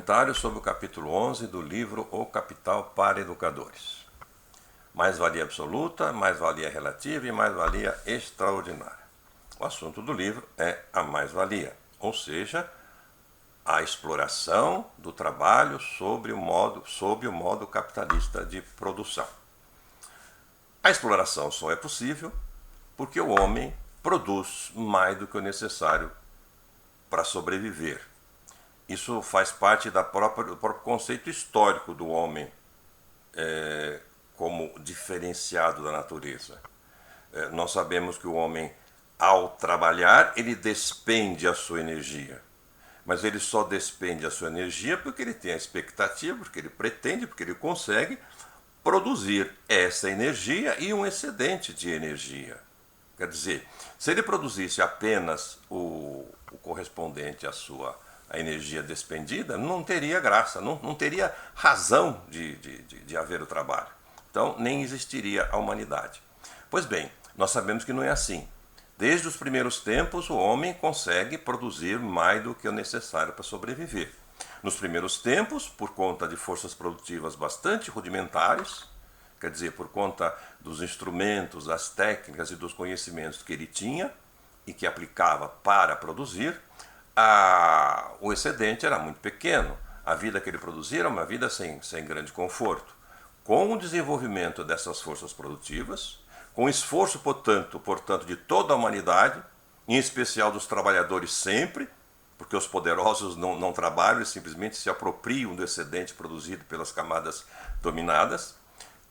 comentário sobre o capítulo 11 do livro O Capital para Educadores. Mais-valia absoluta, mais-valia relativa e mais-valia extraordinária. O assunto do livro é a mais-valia, ou seja, a exploração do trabalho sob o modo capitalista de produção. A exploração só é possível porque o homem produz mais do que o necessário para sobreviver. Isso faz parte do próprio conceito histórico do homem como diferenciado da natureza. Nós sabemos que o homem, ao trabalhar, ele despende a sua energia. Mas ele só despende a sua energia porque ele tem a expectativa, porque ele pretende, porque ele consegue produzir essa energia e um excedente de energia. Quer dizer, se ele produzisse apenas o correspondente à sua energia despendida, não teria graça, não teria razão de haver o trabalho. Então, nem existiria a humanidade. Pois bem, nós sabemos que não é assim. Desde os primeiros tempos, o homem consegue produzir mais do que o necessário para sobreviver. Nos primeiros tempos, por conta de forças produtivas bastante rudimentares, quer dizer, por conta dos instrumentos, das técnicas e dos conhecimentos que ele tinha e que aplicava para produzir, o excedente era muito pequeno. A vida que ele produzia era uma vida sem grande conforto. Com o desenvolvimento dessas forças produtivas, com o esforço, portanto, de toda a humanidade, em especial dos trabalhadores sempre, porque os poderosos não trabalham, eles simplesmente se apropriam do excedente produzido pelas camadas dominadas.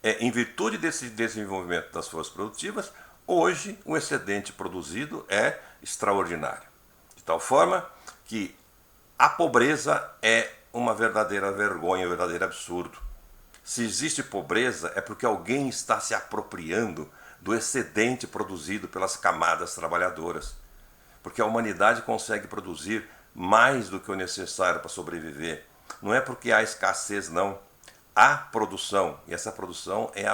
Em virtude desse desenvolvimento das forças produtivas, hoje o excedente produzido é extraordinário. De tal forma que a pobreza é uma verdadeira vergonha, um verdadeiro absurdo. Se existe pobreza é porque alguém está se apropriando do excedente produzido pelas camadas trabalhadoras. Porque a humanidade consegue produzir mais do que o necessário para sobreviver. Não é porque há escassez, não. Há produção, e essa produção é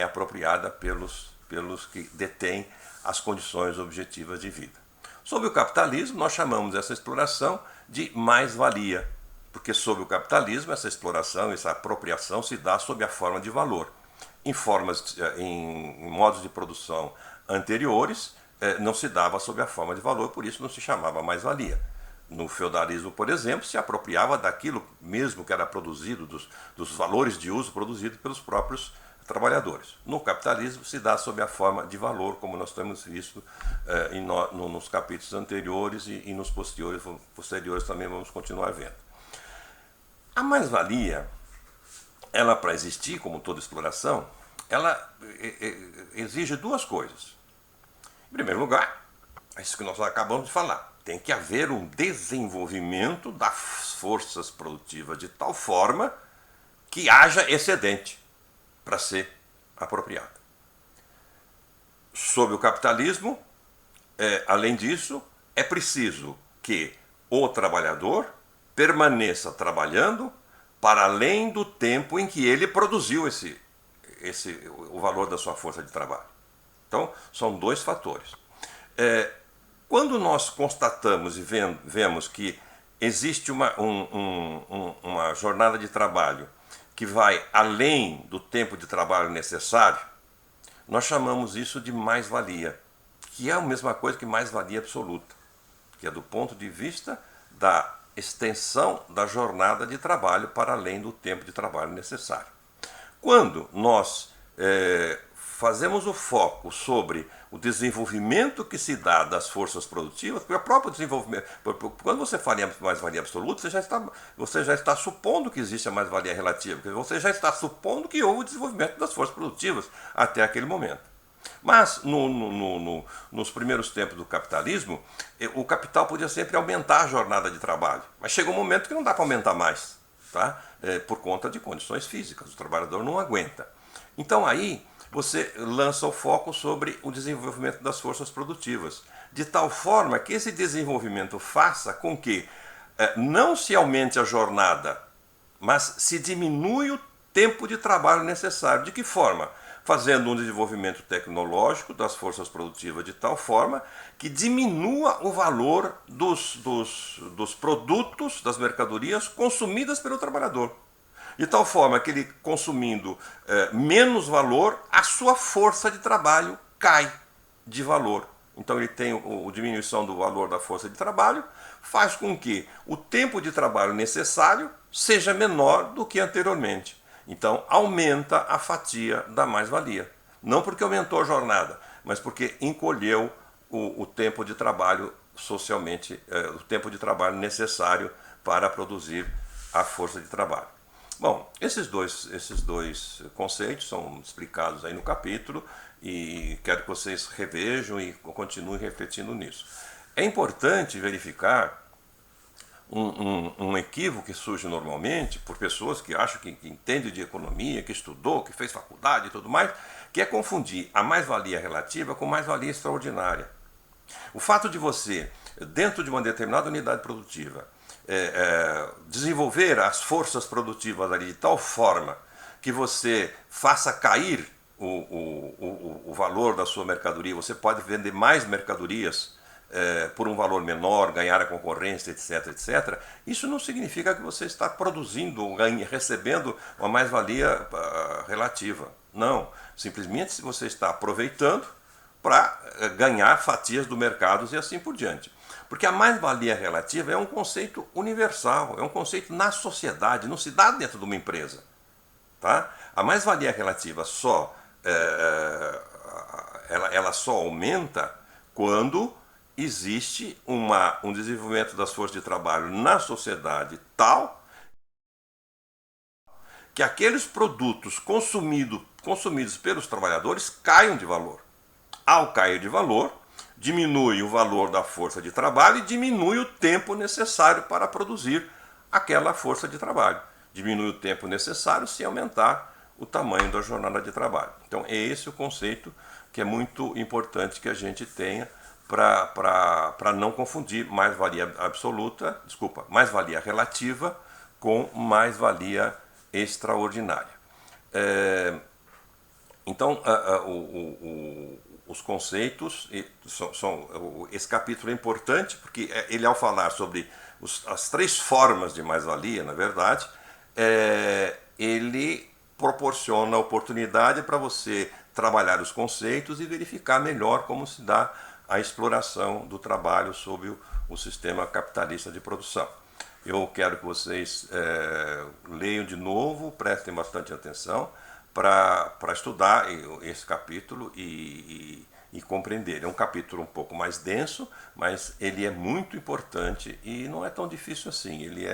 apropriada pelos que detêm as condições objetivas de vida. Sob o capitalismo, nós chamamos essa exploração de mais-valia, porque sob o capitalismo, essa exploração, essa apropriação se dá sob a forma de valor. Em modos de produção anteriores, não se dava sob a forma de valor, por isso não se chamava mais-valia. No feudalismo, por exemplo, se apropriava daquilo mesmo que era produzido, dos valores de uso produzidos pelos próprios trabalhadores. No capitalismo se dá sob a forma de valor, como nós temos visto nos capítulos anteriores e nos posteriores também vamos continuar vendo. A mais-valia, ela para existir, como toda exploração, ela exige duas coisas. Em primeiro lugar, é isso que nós acabamos de falar. Tem que haver um desenvolvimento das forças produtivas de tal forma que haja excedente para ser apropriado. Sob o capitalismo, além disso, é preciso que o trabalhador permaneça trabalhando para além do tempo em que ele produziu o valor da sua força de trabalho. Então, são dois fatores. Quando nós constatamos e vemos que existe uma jornada de trabalho que vai além do tempo de trabalho necessário, nós chamamos isso de mais-valia, que é a mesma coisa que mais-valia absoluta, que é do ponto de vista da extensão da jornada de trabalho para além do tempo de trabalho necessário. Quando nós fazemos o foco sobre o desenvolvimento que se dá das forças produtivas, porque o próprio desenvolvimento, quando você fala em mais-valia absoluta, você já está supondo que existe a mais-valia relativa, porque você já está supondo que houve o desenvolvimento das forças produtivas até aquele momento. Mas nos primeiros tempos do capitalismo, o capital podia sempre aumentar a jornada de trabalho, mas chega um momento que não dá para aumentar mais, tá? Por conta de condições físicas, o trabalhador não aguenta. Então aí você lança o foco sobre o desenvolvimento das forças produtivas, de tal forma que esse desenvolvimento faça com que não se aumente a jornada, mas se diminui o tempo de trabalho necessário. De que forma? fazendo um desenvolvimento tecnológico das forças produtivas de tal forma que diminua o valor dos produtos, das mercadorias consumidas pelo trabalhador. De tal forma que ele, consumindo menos valor, a sua força de trabalho cai de valor. Então ele tem a diminuição do valor da força de trabalho, faz com que o tempo de trabalho necessário seja menor do que anteriormente. Então aumenta a fatia da mais-valia. Não porque aumentou a jornada, mas porque encolheu o tempo de trabalho socialmente, o tempo de trabalho necessário para produzir a força de trabalho. Bom, esses dois conceitos são explicados aí no capítulo e quero que vocês revejam e continuem refletindo nisso. É importante verificar um equívoco que surge normalmente por pessoas que acham que entendem de economia, que estudou, que fez faculdade e tudo mais, que é confundir a mais-valia relativa com mais-valia extraordinária. O fato de você, dentro de uma determinada unidade produtiva, desenvolver as forças produtivas ali de tal forma que você faça cair o valor da sua mercadoria, você pode vender mais mercadorias por um valor menor, ganhar a concorrência, etc, etc. Isso não significa que você está produzindo ou recebendo uma mais-valia relativa. Não, simplesmente se você está aproveitando para ganhar fatias do mercado e assim por diante. Porque a mais-valia relativa é um conceito universal, é um conceito na sociedade, não se dá dentro de uma empresa. Tá? A mais-valia relativa ela só aumenta quando existe um desenvolvimento das forças de trabalho na sociedade tal que aqueles produtos consumidos pelos trabalhadores caiam de valor. Ao cair de valor, diminui o valor da força de trabalho e diminui o tempo necessário para produzir aquela força de trabalho. Diminui o tempo necessário sem aumentar o tamanho da jornada de trabalho. Então é esse o conceito que é muito importante que a gente tenha para não confundir mais-valia mais-valia relativa com mais-valia extraordinária. Então, os conceitos, esse capítulo é importante porque ele, ao falar sobre as três formas de mais-valia, na verdade, ele proporciona oportunidade para você trabalhar os conceitos e verificar melhor como se dá a exploração do trabalho sob o sistema capitalista de produção. Eu quero que vocês leiam de novo, prestem bastante atenção para estudar esse capítulo e compreender. É um capítulo um pouco mais denso, mas ele é muito importante e não é tão difícil assim. Ele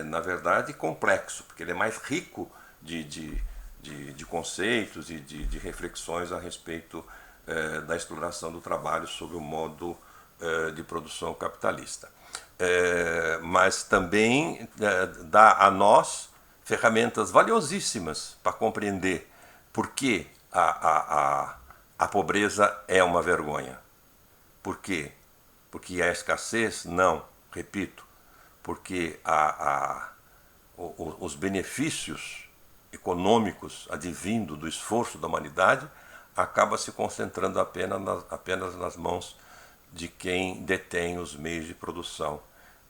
na verdade, complexo, porque ele é mais rico de conceitos e de reflexões a respeito da exploração do trabalho sob o modo de produção capitalista. Mas também dá a nós ferramentas valiosíssimas para compreender por que a pobreza é uma vergonha. Por quê? Porque a escassez? Não, repito, porque os benefícios econômicos advindo do esforço da humanidade acaba se concentrando apenas nas mãos de quem detém os meios de produção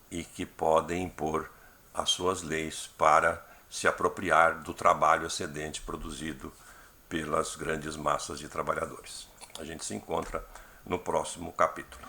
e que podem impor as suas leis para se apropriar do trabalho excedente produzido pelas grandes massas de trabalhadores. A gente se encontra no próximo capítulo.